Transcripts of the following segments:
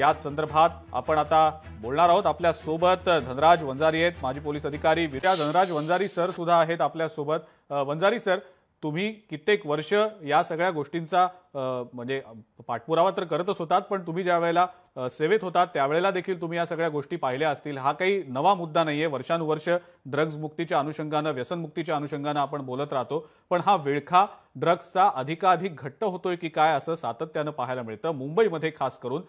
याच संदर्भात आपण आता बोलणार आहोत। आपल्या सोबत धनराज वंजारी आहेत, माजी पोलीस अधिकारी। धनराज वंजारी सर सुद्धा आहेत आपल्या सोबत। वंजारी सर, तुम्ही कित्येक वर्ष या सगळ्या गोष्टींचा म्हणजे पाठपुरावा तर करतच होतात, पण तुम्ही ज्या वेळेला सेवेत होतात त्यावेळेला देखील तुम्ही या सगळ्या गोष्टी पाहिल्या असतील। हा काही नवा मुद्दा नाहीये, वर्षानुवर्ष ड्रग्ज मुक्तीच्या अनुषंगाने, व्यसन मुक्तीच्या अनुषंगाने आपण बोलत राहतो, पण हा विळखा ड्रग्सचा अधिकाधिक घट्ट होतोय की काय असं सातत्याने पाहायला मिळतं। मुंबईमध्ये खास करून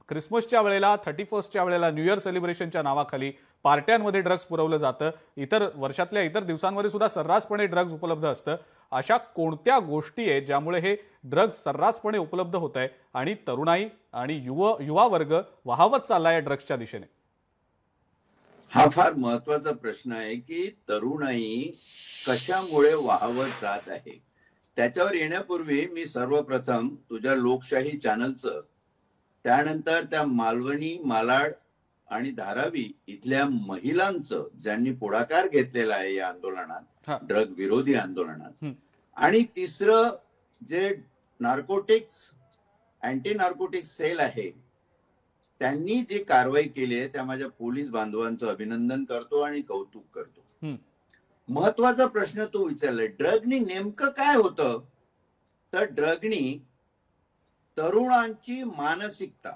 क्रिसमसच्या वेळेला, 31च्या वेळेला, न्यू इयर सेलिब्रेशनच्या नावाखाली पार्ट्यांमध्ये ड्रग्ज पुरवलं जातं, इतर वर्षातल्या इतर दिवसांमध्ये सुद्धा सर्रासपणे ड्रग्ज उपलब्ध असतं। अशा कोणत्या गोष्टी आहेत ज्यामुळे हे ड्रग्ज सर्रासपणे उपलब्ध होत आहे आणि तरुणाई आणि युवा वर्ग वाहवत चाललाय ड्रग्सच्या दिशेने? हा फार महत्वाचा प्रश्न आहे की तरुणाई कशामुळे वाहवत जात आहे। त्याच्यावर येण्यापूर्वी मी सर्वप्रथम तुझ्या लोकशाही चॅनलचं, त्यानंतर त्या मालवणी, मालाड आणि धारावी इथल्या महिलांचं ज्यांनी पुढाकार घेतलेला आहे या आंदोलनात, ड्रग विरोधी आंदोलनात, आणि तिसरं जे नार्कोटिक्स अँटी नार्कोटिक्स सेल आहे त्यांनी जी कारवाई केली आहे त्या माझ्या पोलीस बांधवांचं अभिनंदन करतो आणि कौतुक करतो। महत्वाचा प्रश्न तू विचारलाय, ड्रगनी नेमकं काय होतं? तर ड्रगनी तरुणांची मानसिकता,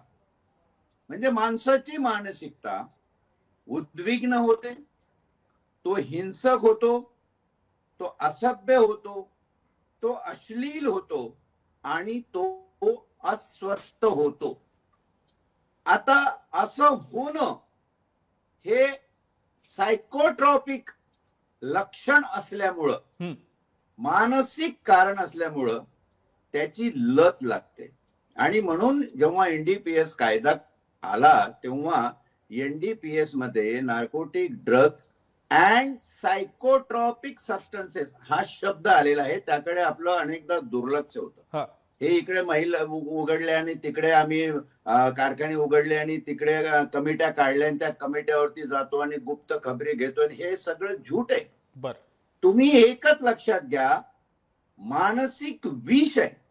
म्हणजे माणसाची मानसिकता उद्विग्न होते, तो हिंसक होतो, तो असभ्य होतो, तो अश्लील होतो आणि तो अस्वस्थ होतो। आता असं होणं हे सायकोट्रॉपिक लक्षण असल्यामुळं, मानसिक कारण असल्यामुळं त्याची लत लागते। आणि म्हणून जेव्हा एनडीपीएस कायदा आला तेव्हा एनडीपीएस मध्ये नार्कोटिक ड्रग अँड सायकोट्रॉपिक सबस्टन्सेस हा शब्द आलेला आहे, त्याकडे आपलं अनेकदा दुर्लक्ष होतं। हे इकडे महिला उघडल्या आणि तिकडे आम्ही कारखाने उघडले आणि तिकडे कमिट्या काढल्या आणि त्या कमिट्यावरती जातो आणि गुप्त खबरी घेतो, आणि हे सगळं झूट आहे। तुम्ही एकच लक्षात घ्या, मानसिक विष आहे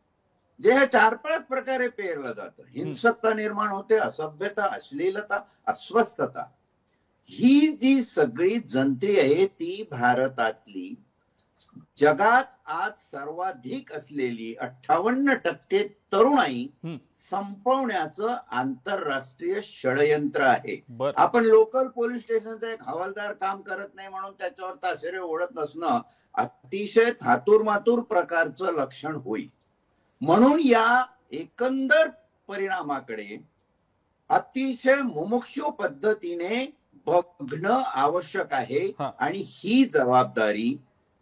जे हे 4-5 प्रकारे पेरलं जातं। हिंसकता निर्माण होते, असभ्यता, अश्लीलता, अस्वस्थता, ही जी सगळी जंत्री आहे ती भारतातली जगात आज सर्वाधिक असलेली 58% तरुणाई संपवण्याचं आंतरराष्ट्रीय षडयंत्र आहे। आपण लोकल पोलीस स्टेशनचा एक हवालदार काम करत नाही म्हणून त्याच्यावर ताशेरे ओढत नसणं अतिशय थातुरमातुर प्रकारचं लक्षण होईल। म्हणून या एकंदर परिणामाकडे अतिशय मुमुक्षु पद्धतीने बघणं आवश्यक आहे आणि ही जबाबदारी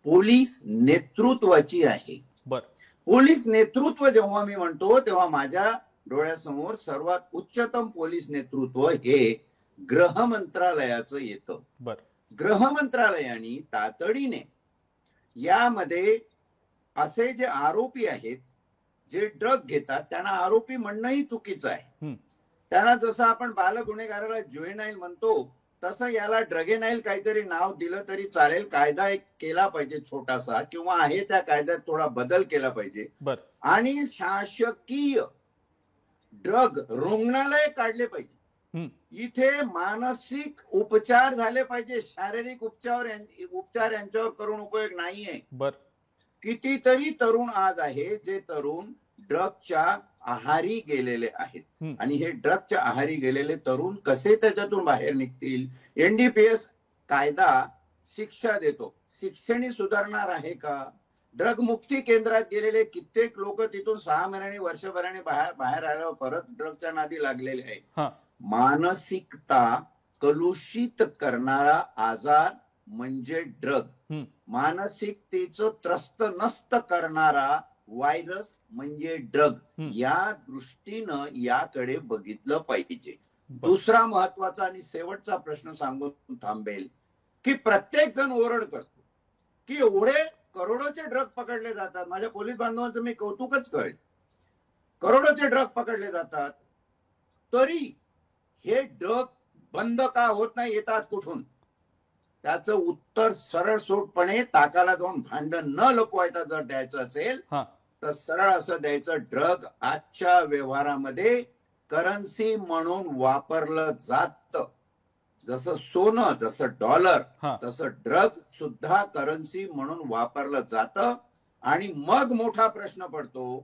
पोलीस नेतृत्वाची आहे। पोलीस नेतृत्व जेव्हा मी म्हणतो तेव्हा माझ्या डोळ्यासमोर सर्वात उच्चतम पोलीस नेतृत्व हे गृह मंत्रालयाचं येतं। गृह मंत्रालयाने तातडीने यामध्ये असे जे आरोपी आहेत जे ड्रग घेतात त्यांना आरोपी म्हणणंही चुकीचं आहे। त्यांना जसं आपण बाल गुन्हेगाराला ज्युएनाईल म्हणतो तसं याला ड्रगेनाईल काहीतरी नाव दिलं तरी चालेल। कायदा एक केला पाहिजे छोटासा, किंवा आहे त्या कायद्यात थोडा बदल केला पाहिजे, आणि शासकीय ड्रग रुग्णालय काढले पाहिजे। इथे मानसिक उपचार झाले पाहिजे, शारीरिक उपचार यांच्यावर करून उपयोग नाहीये। कितीतरी तरुण आज आहे जे तरुण ड्रगच्या आहारी गेलेले आहेत, आणि हे ड्रगच्या आहारी गेलेले तरुण कसे त्याच्यातून बाहेर निघतील? एनडीपीएस कायदा शिक्षा देतो, शिक्षेने सुधारणार आहे का? ड्रग मुक्ती केंद्रात गेलेले कित्येक लोक तिथून 6 महिन्यांनी, वर्षभराने बाहेर आल्यावर परत ड्रगच्या नादी लागलेले आहेत। मानसिकता कलुषित करणारा आजार म्हणजे ड्रग, मानसिकतेचं त्रस्त नष्ट करणारा व्हायरस म्हणजे ड्रग। या दृष्टीनं याकडे बघितलं पाहिजे। दुसरा महत्वाचा आणि शेवटचा प्रश्न सांगून थांबेल की प्रत्येक जण ओरड करतो की एवढे करोडोचे ड्रग पकडले जातात। माझ्या पोलीस बांधवांचं मी कौतुकच करेन, करोडोचे ड्रग पकडले जातात तरी हे ड्रग बंद का होत नाही, येतात कुठून? त्याचं उत्तर सरळ सोटपणे ताकाला जाऊन भांडण न लपवायचा जर द्यायचं असेल तर सरळ असं द्यायचं, ड्रग आजच्या व्यवहारामध्ये करन्सी म्हणून वापरलं जातं. जसं सोनं, जसं डॉलर, हा. तसं ड्रग सुद्धा करन्सी म्हणून वापरलं जातं. आणि मग मोठा प्रश्न पडतो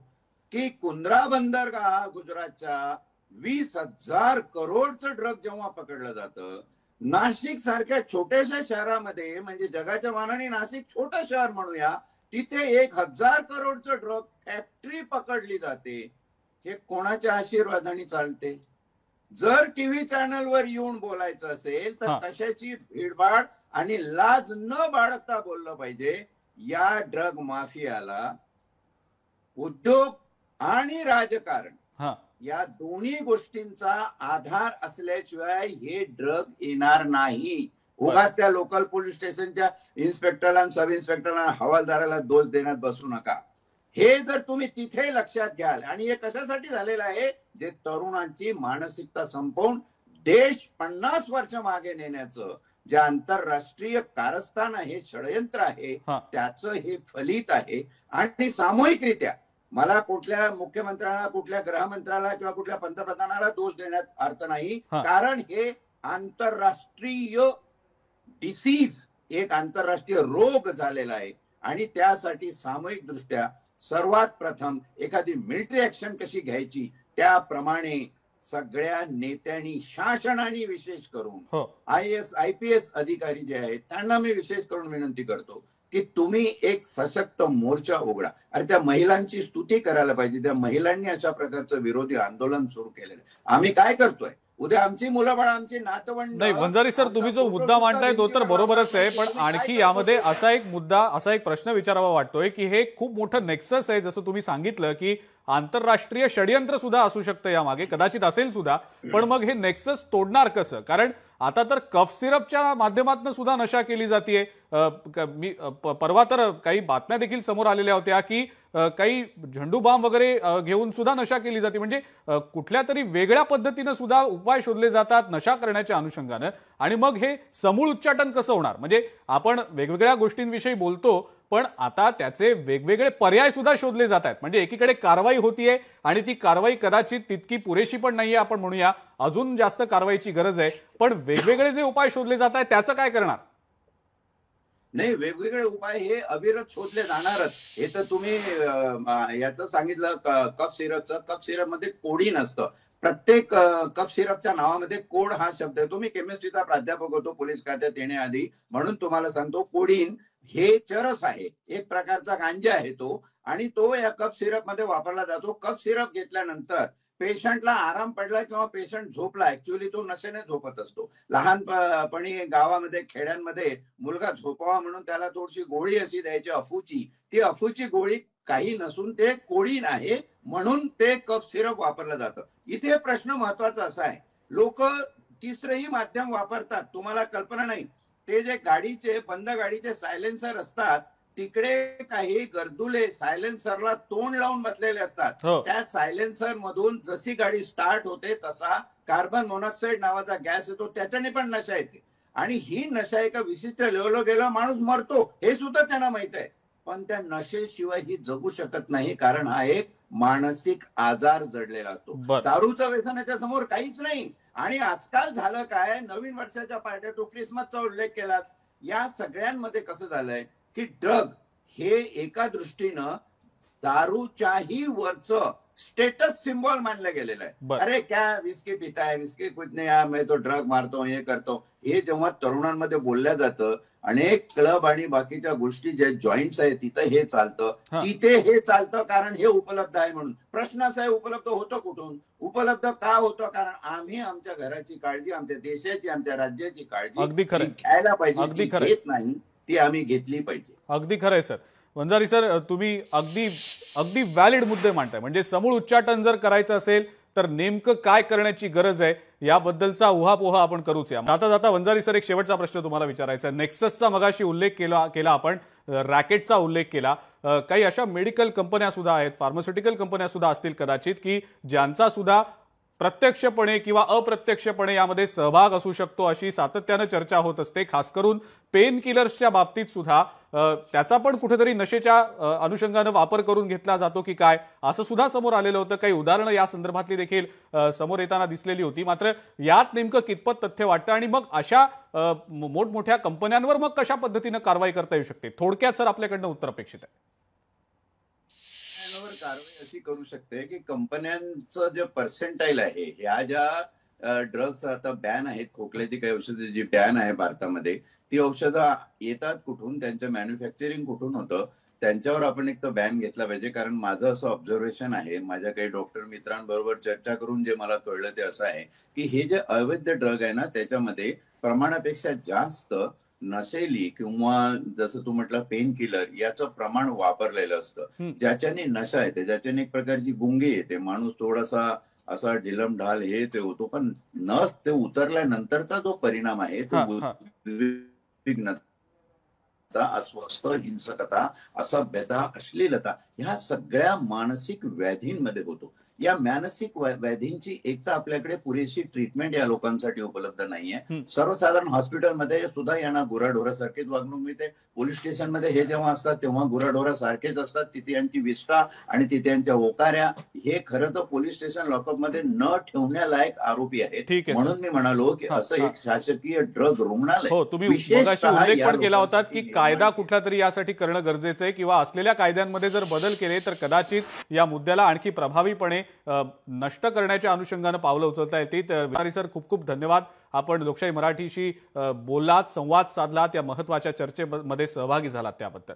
की कुंद्रा बंदरगाह गुजरातच्या 20,000 करोडचं ड्रग जेव्हा पकडलं जातं, नाशिक सारख्या छोट्याशा शहरामध्ये, म्हणजे जगाच्या मानाने नाशिक छोटं शहर म्हणूया, तिथे 1,000 करोडचं ड्रग फॅक्टरी पकडली जाते. हे कोणाच्या आशीर्वादाने चालते? जर टीव्ही चॅनलवर येऊन बोलायचं असेल तर कशाची भीडभाड आणि लाज न बाळगता बोललं पाहिजे. या ड्रग माफियाला उद्योग आणि राजकारण या दोन्ही गोष्टींचा आधार असल्याशिवाय हे ड्रग येणार नाही. उगाच त्या लोकल पोलीस स्टेशनच्या इन्स्पेक्टरला, सब इन्स्पेक्टरला, हवालदाराला दोष देण्यात बसू नका. हे जर तुम्ही तिथे लक्षात घ्याल. आणि हे कशासाठी झालेलं आहे? जे तरुणांची मानसिकता संपवून देश 50 वर्ष मागे नेण्याचं जे आंतरराष्ट्रीय कारस्थान आहे, षडयंत्र आहे, त्याचं हे फलित आहे. आणि सामूहिकरित्या मला कुठल्या मुख्यमंत्र्याला, कुठल्या गृहमंत्र्याला किंवा कुठल्या पंतप्रधानाला दोष देण्यात अर्थ नाही. कारण हे आंतरराष्ट्रीय डिसीज, एक आंतरराष्ट्रीय रोग झालेला आहे. आणि त्यासाठी सामूहिक दृष्ट्या सर्वात प्रथम एखादी मिलिटरी ऍक्शन कशी घ्यायची त्याप्रमाणे सगळ्या नेत्यांनी, शासनाने विशेष करून IAS IPS अधिकारी जे आहेत त्यांना मी विशेष करून विनंती करतो की तुम्ही एक सशक्त मोर्चा उघडा. अरे त्या महिलांची स्तुती करायला पाहिजे. त्या महिलांनी अशा प्रकारचं विरोधी आंदोलन सुरू केलेलं आहे. आम्ही काय करतोय? उद्या आमची मुलं बाळ, आमची नातवंड. नाही वंजारी सर, तुम्ही जो मुद्दा मांडताय तो तर बरोबरच आहे, पण आणखी यामध्ये असा एक मुद्दा, असा एक प्रश्न विचारावा वाटतोय की हे खूप मोठं नेक्सस आहे. जसं तुम्ही सांगितलं की आंतरराष्ट्रीय षडयंत्र सुद्धा असू शकतं यामागे, कदाचित असेल सुद्धा. पण मग हे नेक्सस तोडणार कसं? कारण आता तर कफ सिरपच्या माध्यमातून सुद्धा नशा केली जाते. मी परवा तर काही बातम्या देखील समोर आलेल्या होत्या की काही झेंडू बाम वगैरे घेऊन सुद्धा नशा केली जाते. म्हणजे कुठल्या तरी वेगळ्या पद्धतीनं सुद्धा उपाय शोधले जातात नशा करण्याच्या अनुषंगानं. आणि मग हे समूळ उच्चाटन कसं होणार? म्हणजे आपण वेगवेगळ्या गोष्टींविषयी बोलतो, पण आता त्याचे वेगवेगळे पर्याय सुद्धा शोधले जात आहेत. म्हणजे एकीकडे कारवाई होतीये आणि ती कारवाई कदाचित तितकी पुरेशी पण नाहीये, आपण म्हणूया अजून जास्त कारवाईची गरज आहे. पण वेगवेगळे जे उपाय शोधले जात आहेत त्याचं काय करणार? नाही, वेगवेगळे उपाय हे अविरत शोधले जाणारच. हे तर तुम्ही याचं सांगितलं कफ सिरपचं. कफ सिरप मध्ये कोडीन असतं. प्रत्येक कफ सिरपच्या नावामध्ये कोड हा शब्द आहे. तुम्ही केमिस्ट्रीचा प्राध्यापक होतो पोलीस खात्यात येण्याआधी, म्हणून तुम्हाला सांगतो, कोडीन हे चरस आहे, एक प्रकारचा गांजा आहे तो. आणि तो या कफ सिरप मध्ये वापरला जातो. कफ सिरप घेतल्यानंतर पेशंटला आराम पडला किंवा पेशंट झोपला, ऍक्च्युअली तो नशेने झोपत असतो. लहानपणी गावामध्ये, खेड्यांमध्ये मुलगा झोपावा म्हणून त्याला थोडीशी गोळी अशी द्यायची अफूची. ती अफूची गोळी काही नसून ते कोडीन आहे, म्हणून ते कफ सिरप वापरलं जातं. इथे प्रश्न महत्वाचा असा आहे, लोक तिसरंही माध्यम वापरतात. तुम्हाला कल्पना नाही, ते जे गाडीचे, बंद गाडीचे सायलेन्सर असतात, तिकडे काही गर्दुले सायलेन्सरला तोंड लावून बसलेले असतात. त्या सायलेन्सर मधून जशी गाडी स्टार्ट होते तसा कार्बन मोनॉक्साईड नावाचा गॅस येतो, त्याच्याने पण नशा येते. आणि ही नशा एका विशिष्ट लेवलवर गेला माणूस मरतो, हे सुद्धा त्यांना माहित आहे. पण त्या नशेशिवाय ही जगू शकत नाही, कारण हा एक मानसिक आजार जडलेला असतो. दारूचं व्यसनाच्या समोर काहीच नाही. आणि आजकाल झालं काय, नवीन वर्षाच्या पार्ट्या, तो क्रिसमसचा उल्लेख केलास, या सगळ्यांमध्ये कसं झालंय की ड्रग हे एका दृष्टीनं दारूच्याही वरचं स्टेटस सिम्बॉल मानलं गेलेलं आहे. अरे क्या विस्की पिता है, विस्की कुछ नहीं, मैं तो ड्रग मारतो, हे करतो. हे जेव्हा तरुणांमध्ये बोलल्या जातं, अनेक क्लब आणि बाकीच्या गोष्टी जे जॉईंट्स आहेत तिथं हे चालतं, तिथे हे चालतं कारण हे उपलब्ध आहे म्हणून. प्रश्न असा आहे, उपलब्ध होतं कुठून? उपलब्ध का होतं? कारण आम्ही आमच्या घराची काळजी, आमच्या देशाची, आमच्या राज्याची काळजी घ्यायला पाहिजे, घेत नाही, ती आम्ही घेतली पाहिजे. अगदी खरंय सर. वंजारी सर, तुम्ही अगदी व्हॅलिड मुद्दे मांडताय. म्हणजे समूळ उच्चाटन जर करायचं असेल तर नेमकं काय करण्याची गरज आहे याबद्दलचा उहापोहा आपण करूच. या जाता जाता वंजारी सर, एक शेवटचा प्रश्न तुम्हाला विचारायचा आहे. नेक्ससचा मगाशी उल्लेख केला आपण, रॅकेटचा उल्लेख केला. काही अशा मेडिकल कंपन्या सुद्धा आहेत, फार्मास्युटिकल कंपन्या सुद्धा असतील कदाचित, की ज्यांचा सुद्धा प्रत्यक्षपणे किंवा अप्रत्यक्षपणे यामध्ये सहभाग असू शकतो अशी सातत्यानं चर्चा होत असते. खास करून पेन किलर्सच्या बाबतीत सुद्धा त्याचा पण कुठेतरी नशेच्या अनुषंगानं वापर करून घेतला जातो की काय असं सुद्धा समोर आलेलं होतं. काही उदाहरणं या संदर्भातली देखील समोर येताना दिसलेली होती. मात्र यात नेमकं कितपत तथ्य वाटतं आणि मग अशा मोठमोठ्या कंपन्यांवर मग कशा पद्धतीनं कारवाई करता येऊ शकते? थोडक्यात सर आपल्याकडनं उत्तर अपेक्षित आहे. कंपन्यांवर कारवाई अशी करू शकते की कंपन्यांचं जे पर्सेंटाईल आहे, ह्या ज्या ड्रग्स आता बॅन आहेत, खोकल्याची काही औषधं जी बॅन आहे भारतामध्ये, ती औषधं येतात कुठून, त्यांचं मॅन्युफॅक्चरिंग कुठून होतं, त्यांच्यावर आपण एक तर बॅन घेतला पाहिजे. कारण माझं असं ऑब्झर्वेशन आहे, माझ्या काही डॉक्टर मित्रांबरोबर चर्चा करून जे मला कळलं ते असं आहे की हे जे अवैध ड्रग आहे ना, त्याच्यामध्ये प्रमाणापेक्षा जास्त नशेली किंवा जसं तू म्हटलं पेन किलर याचं प्रमाण वापरलेलं असतं, ज्याच्याने नशा येते, ज्याच्याने एक प्रकारची गुंगी येते, माणूस थोडासा असा ढिलमढाल हे ते होतो. पण नस ते उतरल्यानंतरचा जो परिणाम आहे तो उद्विग्नता, अस्वस्थ, हिंसकता, असभ्यता, अश्लीलता ह्या सगळ्या मानसिक व्याधींमध्ये होतो. या मानसिक व्याधींची एक तर आपल्याकडे पुरेशी ट्रीटमेंट या लोकांसाठी उपलब्ध नाहीये. सर्वसाधारण हॉस्पिटलमध्ये सुद्धा यांना गुराढोरासारखीच वागणूक मिळते. पोलीस स्टेशनमध्ये हे जेव्हा असतात तेव्हा गुराढोरासारखेच असतात. तिथे यांची विष्ठा आणि तिथे यांच्या होकाऱ्या हे खरं तर पोलीस स्टेशन लॉकअपमध्ये न ठेवण्यालायक आरोपी आहेत. म्हणून मी म्हणालो की असं एक शासकीय ड्रग रुग्णालय. हो, तुम्ही मगाशी उल्लेख पण केला होता की कायदा कुठला तरी यासाठी करणं गरजेचं आहे किंवा असलेल्या कायद्यांमध्ये जर बदल केले तर कदाचित या मुद्द्याला आणखी प्रभावीपणे नष्ट करण्याच्या अनुषंगानं पावलं उचलता येतील. वंजारी सर, खूप खूप धन्यवाद. आपण लोकशाही मराठीशी बोललात, संवाद साधलात, या महत्वाच्या चर्चेमध्ये सहभागी झालात त्याबद्दल.